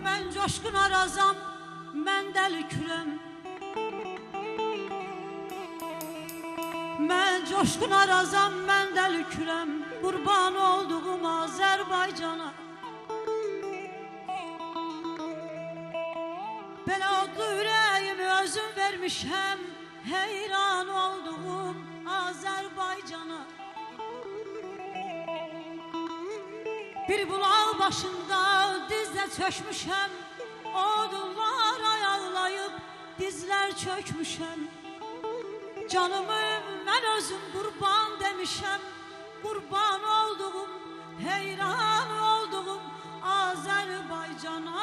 Mən coşqun arazam, mən dəli kürəm. Mən coşqun arazam, mən dəli kürəm. Qurban olduğum Azərbaycana. Belə odlu ürəyimi özüm vermişəm, heyran olduğum Azərbaycana. Bir bulaq başında dizlə çökmüşəm, odunlar ayaqlayıb dizlər çökmüşəm. Canımı mən özüm qurban demişəm, qurban olduğum, heyran olduğum Azərbaycana.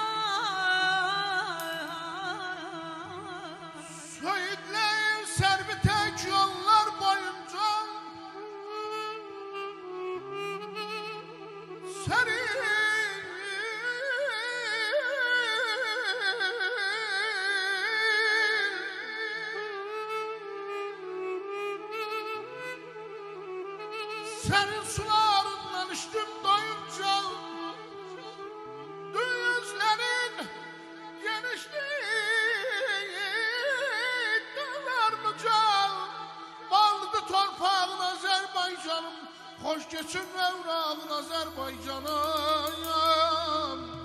Şehitlerin serbi tek yollar boyunca serin senin sularından içtim doyunca düzlerin genişliği dağlarınca baldı torpağın Azerbaycanım hoş geçin evrağın Azerbaycanım.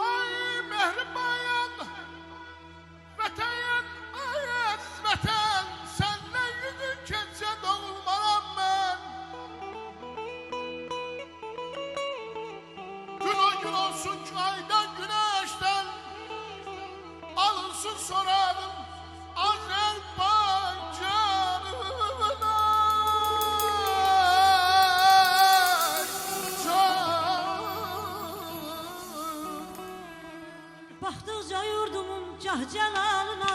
Ay mehribayan vətən, ay vətən, səndən yüzün keçsə doğulmaram mən. Gün o gün olsun ki aydan güneşten alınsın soradım Azerbaycan'ına. Baxdıqca yurdumun cah cəlalına